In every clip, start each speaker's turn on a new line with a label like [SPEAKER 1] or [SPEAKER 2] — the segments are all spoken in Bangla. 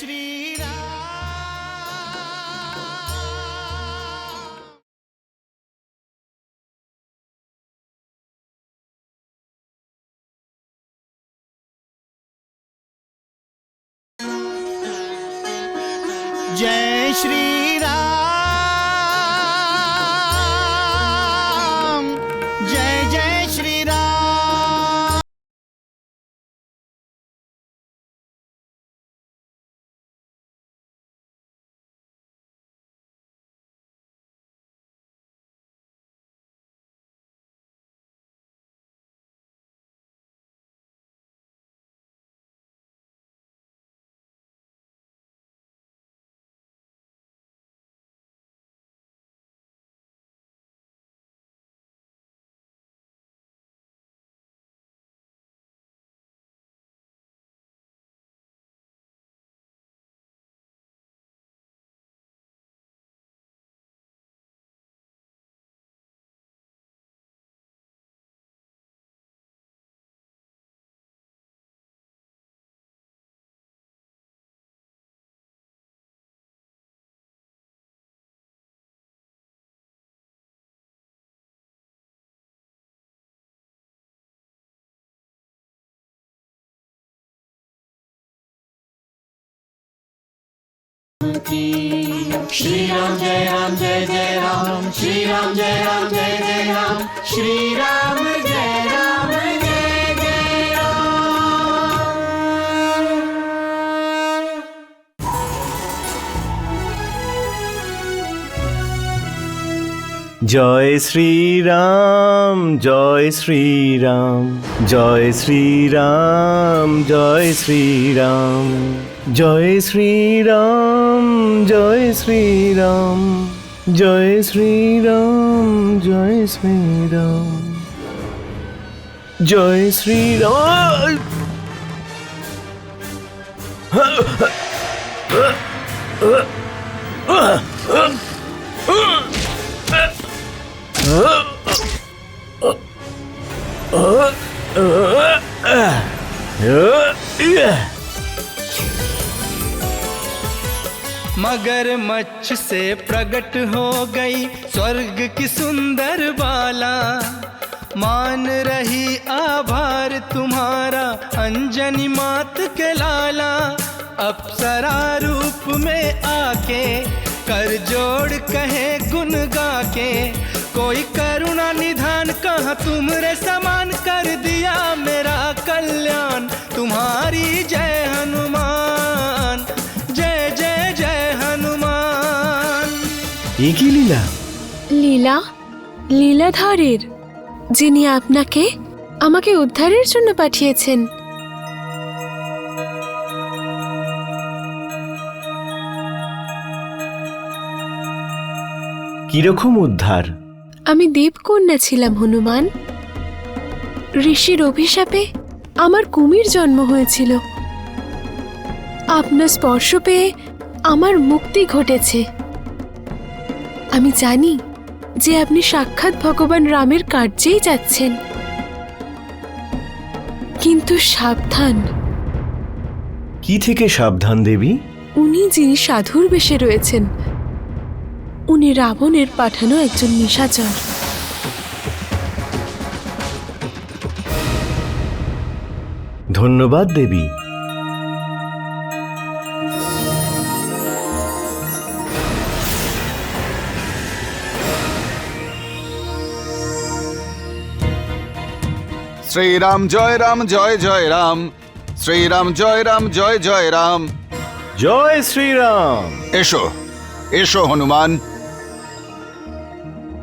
[SPEAKER 1] श्री राम। जय श्री राम, जय जय श्री राम। श्री राम जय राम जय जय राम, श्री राम जय राम जय जय राम, श्री राम जय राम जय जय राम।
[SPEAKER 2] जय श्री राम, जय श्री राम, जय श्री राम, जय श्री राम, जय श्री राम, जय श्री राम, जय श्री राम, जय श्री राम, जय श्री राम।
[SPEAKER 1] मगरमच्छ से प्रकट हो गई स्वर्ग की सुंदर बाला, मान रही आभार तुम्हारा अंजनी मात के लाला। अप्सरा रूप में आके कर जोड़ कहे गुन गा के, कोई करुणा निधान कहाँ तुमरे समान, कर दिया मेरा कल्याण तुम्हारी जय हनुमान, जय जय जय हनुमान।
[SPEAKER 2] ये की लीला?
[SPEAKER 3] লীলা লীলাধরের, যিনি আপনাকে আমাকে উদ্ধারের জন্য পাঠিয়েছেন।
[SPEAKER 2] কিরকম উদ্ধার?
[SPEAKER 3] আমি দেবকন্যা ছিলাম হনুমান। ঋষির অভিশাপে আমার কুমির জন্ম হয়েছিল। আপনার স্পর্শ পেয়ে আমার মুক্তি ঘটেছে। আমি জানি যে আপনি সাক্ষাৎ ভগবান রামের কার্যেই যাচ্ছেন, কিন্তু সাবধান।
[SPEAKER 2] কি থেকে সাবধান দেবী?
[SPEAKER 3] উনি যিনি সাধুর বেশে রয়েছেন, উনি রাবণের পাঠানো একজন নিশাচর।
[SPEAKER 2] ধন্যবাদ দেবী।
[SPEAKER 4] শ্রীরাম জয় রাম জয় জয় রাম, শ্রীরাম জয় রাম জয় জয় রাম।
[SPEAKER 2] জয় শ্রীরাম।
[SPEAKER 4] এসো এসো হনুমান,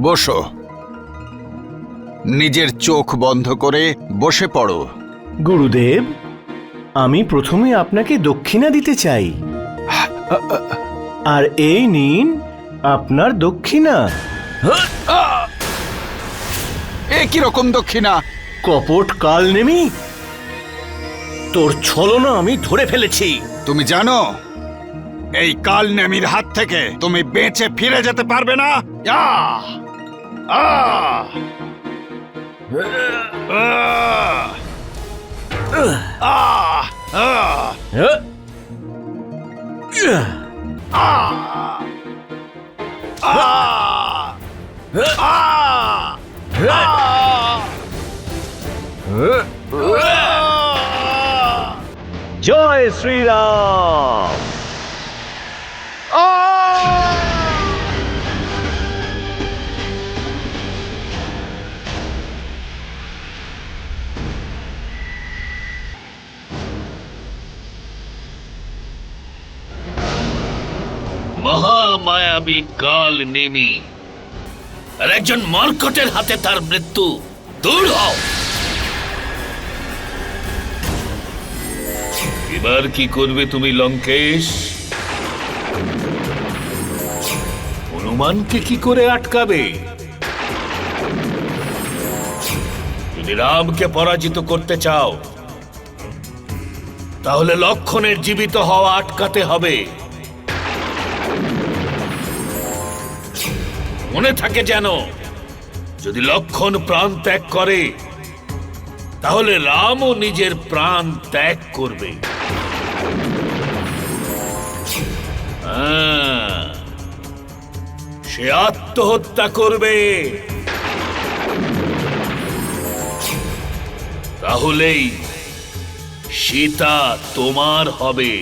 [SPEAKER 4] বসো। নিজের চোখ বন্ধ করে বসে পড়ো।
[SPEAKER 2] গুরুদেব, আমি প্রথমে আপনাকে দক্ষিণা দিতে চাই। আর এই নিন আপনার দক্ষিণা।
[SPEAKER 4] এ কি রকম দক্ষিণা?
[SPEAKER 2] কপট কাল নেমি, তোর ছলনা আমি ধরে ফেলেছি।
[SPEAKER 4] তুমি জানো এই কাল নেমির হাত থেকে তুমি বেঁচে ফিরে যেতে পারবে না।
[SPEAKER 2] জয় শ্রীরাম।
[SPEAKER 5] মহামায়াবী কাল নেমি আর একজন মর্কটের হাতে তার মৃত্যু। দূর হও। এবার কি করবে তুমি লঙ্কেশ? হনুমানকে কি করে আটকাবে? যদি রামকে পরাজিত করতে চাও তাহলে লক্ষণের জীবিত হওয়া আটকাতে হবে। মনে থাকে যেন, যদি লক্ষণ প্রাণ ত্যাগ করে তাহলে রামও নিজের প্রাণ ত্যাগ করবে। সে আত্মহত্যা করবে। তাহলেই সীতা তোমার হবে,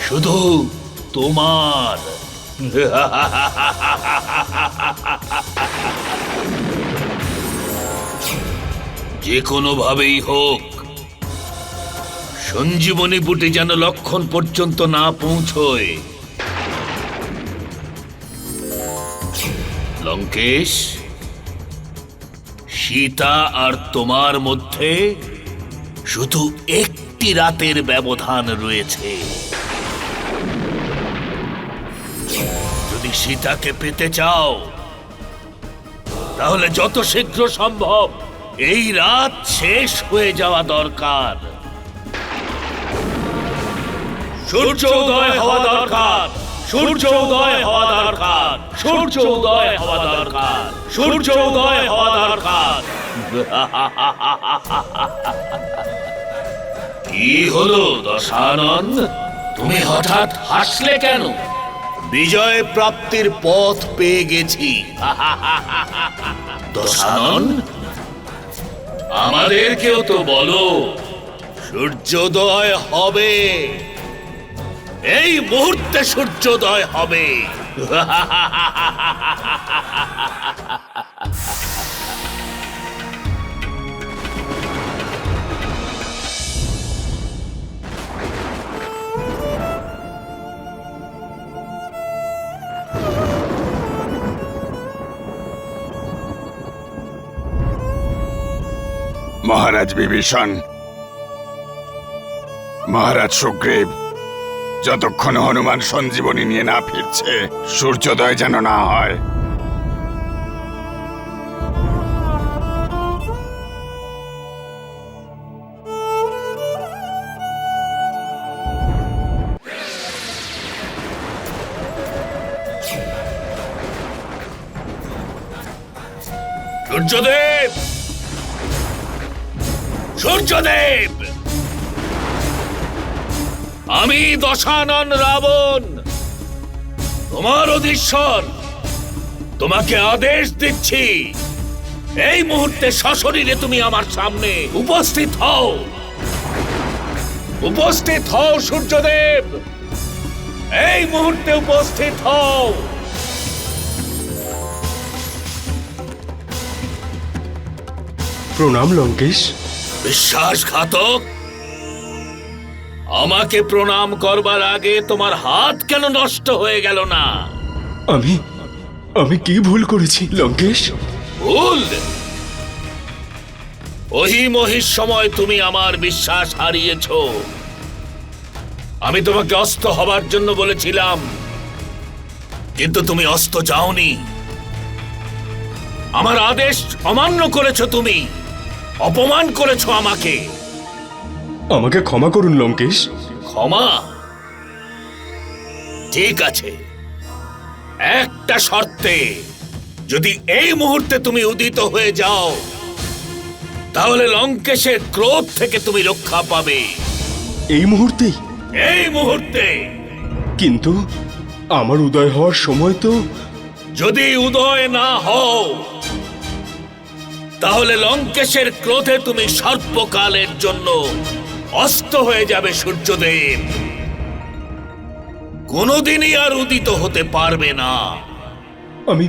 [SPEAKER 5] শুধু তোমার। যে কোনো ভাবেই হোক সঞ্জীবনী বুটি যেন লক্ষণ পর্যন্ত না পৌঁছয়। লঙ্কেশ, সীতা আর তোমার মধ্যে শুধু একটি রাতের ব্যবধান রয়েছে। যদি সীতাকে পেতে চাও তাহলে যত শীঘ্র সম্ভব এই রাত শেষ হয়ে যাওয়া দরকার। সূর্য উদয় হওয়া দরকার, সূর্য উদয় হওয়া দরকার, সূর্য উদয় হওয়া দরকার, সূর্য উদয় হওয়া দরকার। কি হলো দশানন, তুমি হঠাৎ হাসলে কেন? বিজয় প্রাপ্তির পথ পেয়ে গেছি। দশানন, আমাদেরকেও তো বলো। সূর্যোদয় হবে, এই মুহূর্তে সূর্যোদয় হবে।
[SPEAKER 4] মহারাজ বিভীষণ, মহারাজ সুগ্রীব, যতক্ষণ হনুমান সঞ্জীবনী নিয়ে না ফিরছে সূর্যোদয় যেন না হয়।
[SPEAKER 5] সূর্যদেব, সূর্যদেব, আমি দশানন রাবণ, তোমার অধীশ্বর, তোমাকে আদেশ দিচ্ছি, এই মুহূর্তে সশরীরে তুমি আমার সামনে উপস্থিত হও। উপস্থিত হও সূর্যদেব, এই মুহূর্তে উপস্থিত হও।
[SPEAKER 6] প্রণাম লঙ্কেশ।
[SPEAKER 5] বিশ্বাসঘাতক, আমাকে প্রণাম করবার আগে তোমার হাত কেন নষ্ট হয়ে গেল না?
[SPEAKER 6] আমি কি ভুল করেছি লঙ্কেশ?
[SPEAKER 5] ভুল? ওহি মহির সময় তুমি আমার বিশ্বাস হারিয়েছ। আমি তোমাকে অস্ত হবার জন্য বলেছিলাম, কিন্তু তুমি অস্ত যাওনি। আমার আদেশ অমান্য করেছ, তুমি অপমান করেছ আমাকে।
[SPEAKER 6] আমাকে ক্ষমা করুন লঙ্কেশ।
[SPEAKER 5] ক্ষমা? ঠিক আছে, একটা শর্তে। যদি এই মুহূর্তে তুমি উদিত হয়ে যাও তাহলে লঙ্কেশের ক্রোধ থেকে তুমি রক্ষা পাবে।
[SPEAKER 6] এই মুহূর্তেই?
[SPEAKER 5] এই মুহূর্তে।
[SPEAKER 6] কিন্তু আমার উদয় হওয়ার সময় তো
[SPEAKER 5] যদি উদয় না হও তাহলে লঙ্কেশের ক্রোধে তুমি স্বল্পকালের জন্য অস্ত হয়ে যাবে সূর্যদেব। কোনোদিনই আর উদিত হতে পারবে না।
[SPEAKER 6] আমি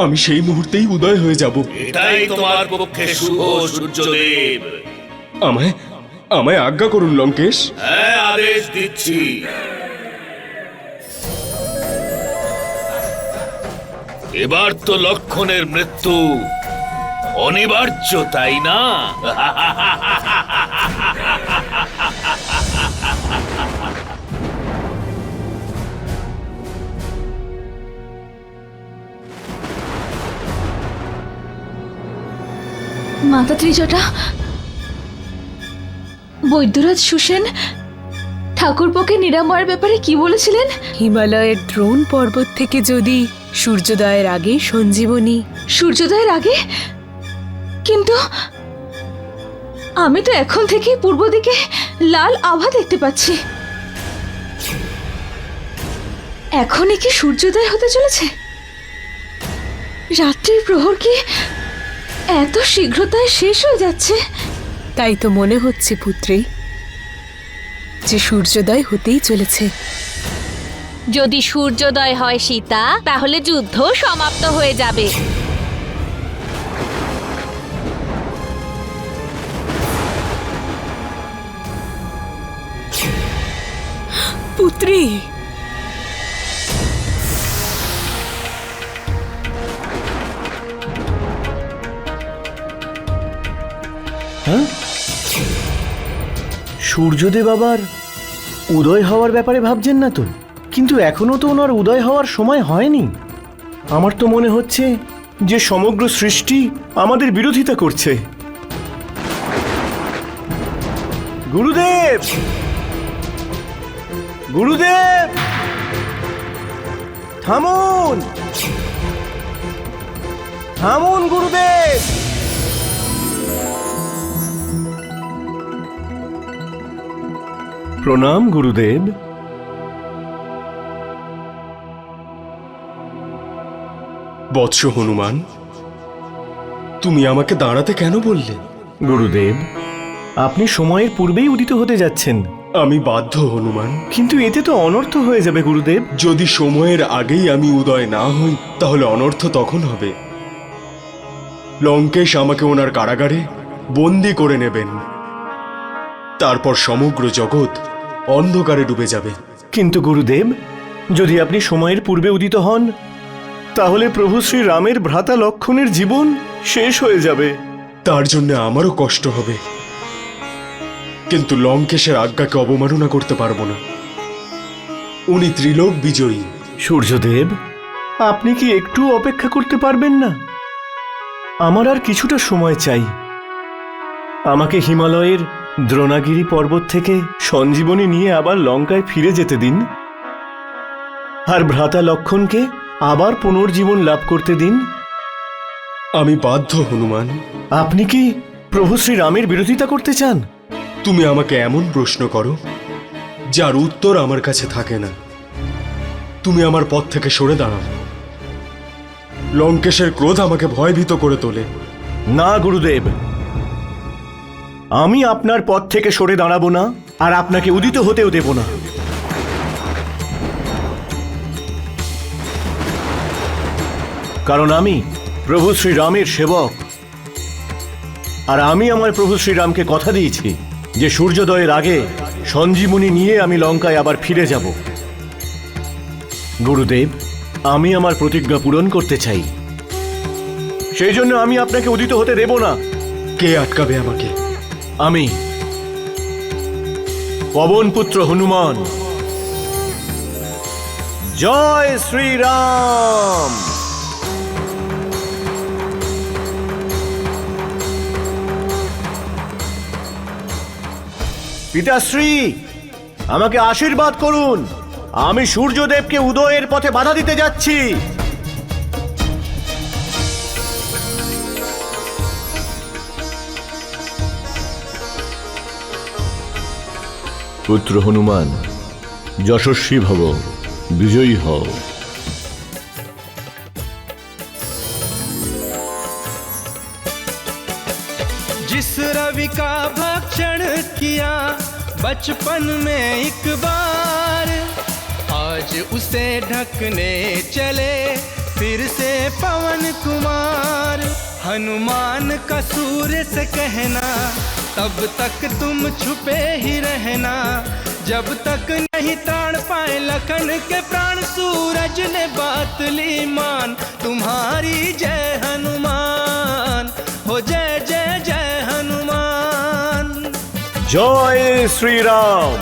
[SPEAKER 6] আমি সেই মুহূর্তেই উদয় হয়ে যাব।
[SPEAKER 5] এটাই তোমার পক্ষে শুভ সূর্যদেব।
[SPEAKER 6] আমায় আমায় আজ্ঞা করুন লঙ্কেশ।
[SPEAKER 5] হ্যাঁ, আদেশ দিচ্ছি। এবার তো লক্ষণের মৃত্যু অনিবার্য, তাই না?
[SPEAKER 7] মাতা ত্রিজটা, বৈদ্যরাজ সুসেন ঠাকুরপোকে নিরাময়ের ব্যাপারে কি বলেছিলেন?
[SPEAKER 3] হিমালয়ের দ্রোণ পর্বত থেকে যদি সূর্যোদয়ের আগে সঞ্জীবনী।
[SPEAKER 7] সূর্যোদয়ের আগে? কিন্তু আমি তো এখন থেকেই পূর্ব দিকে লাল আভা দেখতে পাচ্ছি। এখনই কি সূর্যোদয় হতে চলেছে? রাত্রির প্রহর কি এত শীঘ্রতায় শেষ হয়ে যাচ্ছে?
[SPEAKER 3] তাই তো মনে হচ্ছে পুত্রী যে সূর্যোদয় হতেই চলেছে।
[SPEAKER 8] যদি সূর্যোদয় হয় সীতা, তাহলে যুদ্ধ সমাপ্ত হয়ে যাবে।
[SPEAKER 3] পুত্রী,
[SPEAKER 2] হ্যাঁ, সূর্যদেব আবার উদয় হওয়ার ব্যাপারে ভাবছেন না তো? কিন্তু এখনো তো ওনার উদয় হওয়ার সময় হয়নি। আমার তো মনে হচ্ছে যে সমগ্র সৃষ্টি আমাদের বিরোধিতা করছে। গুরুদেব, গুরুদেব, থামুন, থামুন গুরুদেব। প্রণাম গুরুদেব।
[SPEAKER 6] বৎস হনুমান, তুমি আমাকে দাঁড়াতে কেন বললে?
[SPEAKER 2] গুরুদেব, আপনি সময়ের পূর্বেই উদিত হতে যাচ্ছেন।
[SPEAKER 6] আমি বাধ্য হনুমান।
[SPEAKER 2] কিন্তু এতে তো অনর্থ হয়ে যাবে গুরুদেব।
[SPEAKER 6] যদি সময়ের আগেই আমি উদয় না হই তাহলে অনর্থ তখন হবে। লঙ্কেশ আমাকে ওনার কারাগারে বন্দি করে নেবেন। তারপর সমগ্র জগৎ অন্ধকারে ডুবে যাবে।
[SPEAKER 2] কিন্তু গুরুদেব, যদি আপনি সময়ের পূর্বে উদিত হন তাহলে প্রভু শ্রী রামের ভ্রাতা লক্ষণের জীবন শেষ হয়ে যাবে।
[SPEAKER 6] তার জন্য আমারও কষ্ট হবে, কিন্তু লঙ্কেশের আজ্ঞাকে অবমাননা করতে পারবো না। উনি ত্রিলোক বিজয়ী।
[SPEAKER 2] সূর্যদেব, আপনি কি একটু অপেক্ষা করতে পারবেন না? আমার আর কিছুটা সময় চাই। আমাকে হিমালয়ের দ্রোণাগিরি পর্বত থেকে সঞ্জীবনী নিয়ে আবার লঙ্কায় ফিরে যেতে দিন, আর ভ্রাতা লক্ষণকে আবার পুনর্জীবন লাভ করতে দিন।
[SPEAKER 6] আমি বাধ্য হনুমান।
[SPEAKER 2] আপনি কি প্রভু শ্রী রামের বিরোধিতা করতে চান?
[SPEAKER 6] তুমি আমাকে এমন প্রশ্ন করো যার উত্তর আমার কাছে থাকে না। তুমি আমার পথ থেকে সরে দাঁড়াও। লঙ্কেশের ক্রোধ আমাকে ভয়ভীত করে তোলে।
[SPEAKER 2] না গুরুদেব, আমি আপনার পথ থেকে সরে দাঁড়াবো না, আর আপনাকে উদিত হতেও দেব না। কারণ আমি প্রভু শ্রী রামের সেবক, আর আমি আমার প্রভু শ্রীরামকে কথা দিয়েছি যে সূর্যোদয়ের আগে সঞ্জীবনী নিয়ে আমি লঙ্কায় আবার ফিরে যাব। গুরুদেব, আমি আমার প্রতিজ্ঞা পূরণ করতে চাই। সেই জন্য আমি আপনাকে উদিত হতে দেব না।
[SPEAKER 6] কে আটকাবে আমাকে?
[SPEAKER 2] আমি, পবন পুত্র হনুমান। জয় শ্রীরাম। পিতাশ্রী, আমাকে আশীর্বাদ করুন। আমি সূর্যদেবকে উদয়ের পথে বাধা দিতে যাচ্ছি। পুত্র হনুমান, যশস্বী ভব, বিজয়ী হও।
[SPEAKER 9] जिस रवि का भक्षण किया बचपन में एक बार, आज उसे ढकने चले फिर से पवन कुमार। हनुमान का सूर्य से कहना, तब तक तुम छुपे ही रहना, जब तक नहीं ताड़ पाए लखन के प्राण। सूरज ने बात ली मान, तुम्हारी जय हनुमान, हो जय जय जय हनुमान।
[SPEAKER 2] জয় শ্রীরাম।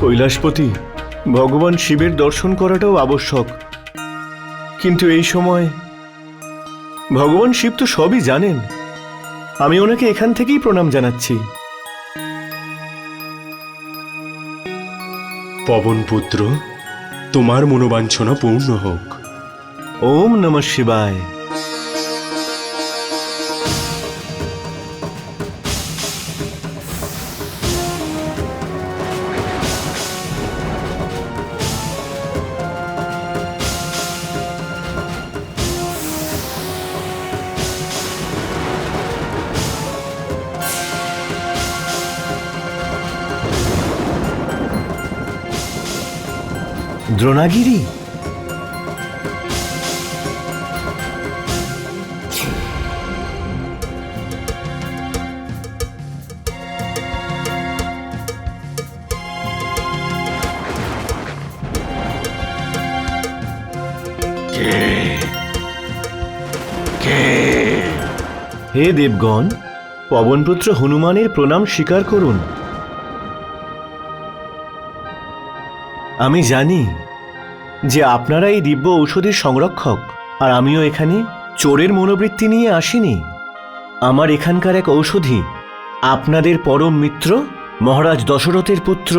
[SPEAKER 2] কৈলাসপতি, ভগবান শিবের দর্শন করাটাও আবশ্যক, কিন্তু এই সময় ভগবান শিব তো সবই জানেন। আমি ওনাকে এখান থেকেই প্রণাম জানাচ্ছি।
[SPEAKER 6] পবন পুত্র, তোমার মনোবাঞ্ছনা পূর্ণ হোক।
[SPEAKER 2] ওম নমঃ শিবায়। দ্রোণাগিরি, হে দেবগণ, পবনপুত্র হনুমানের প্রণাম স্বীকার করুন। আমি জানি যে আপনারা এই দিব্য ঔষধির সংরক্ষক, আর আমিও এখানে চোরের মনোবৃত্তি নিয়ে আসিনি। আমার এখানকার এক ঔষধি আপনাদের পরম মিত্র মহারাজ দশরথের পুত্র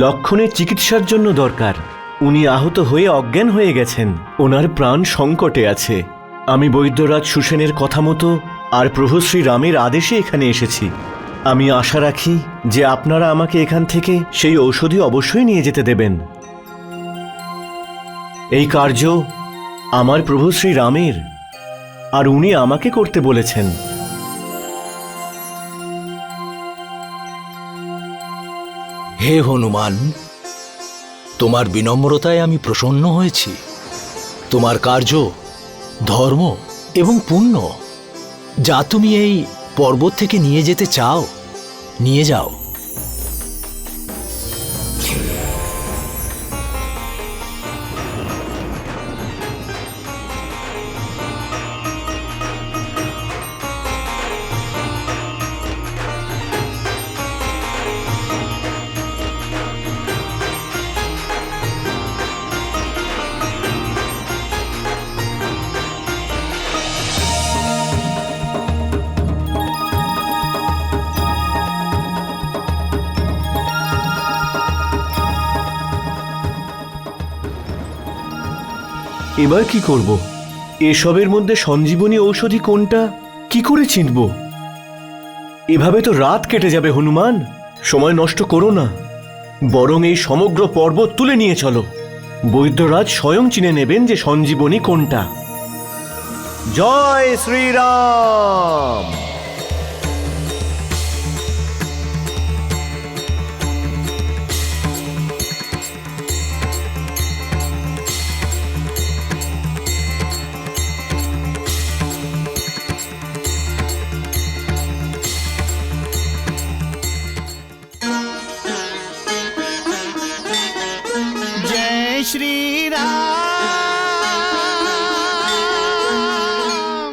[SPEAKER 2] লক্ষণের চিকিৎসার জন্য দরকার। উনি আহত হয়ে অজ্ঞান হয়ে গেছেন, ওনার প্রাণ সংকটে আছে। আমি বৈদ্যরাজ সুসেনের কথা মতো আর প্রভু শ্রীরামের আদেশে এখানে এসেছি। আমি আশা রাখি যে আপনারা আমাকে এখান থেকে সেই ঔষধি অবশ্যই নিয়ে যেতে দেবেন। এই কার্য আমার প্রভু শ্রীরামের, আর উনি আমাকে করতে বলেছেন।
[SPEAKER 10] হে হনুমান, তোমার বিনম্রতায় আমি প্রসন্ন হয়েছি। তোমার কার্য, ধর্ম এবং পুণ্য যা তুমি এই পর্বত থেকে নিয়ে যেতে চাও, নিয়ে যাও।
[SPEAKER 2] এবার কি করব? এসবের মধ্যে সঞ্জীবনী ঔষধি কোনটা কি করে চিনব? এভাবে তো রাত কেটে যাবে হনুমান। সময় নষ্ট করো না, বরং এই সমগ্র পর্বত তুলে নিয়ে চলো। বৈদ্যরাজ স্বয়ং চিনে নেবেন যে সঞ্জীবনী কোনটা। জয় শ্রীরাম।
[SPEAKER 9] श्री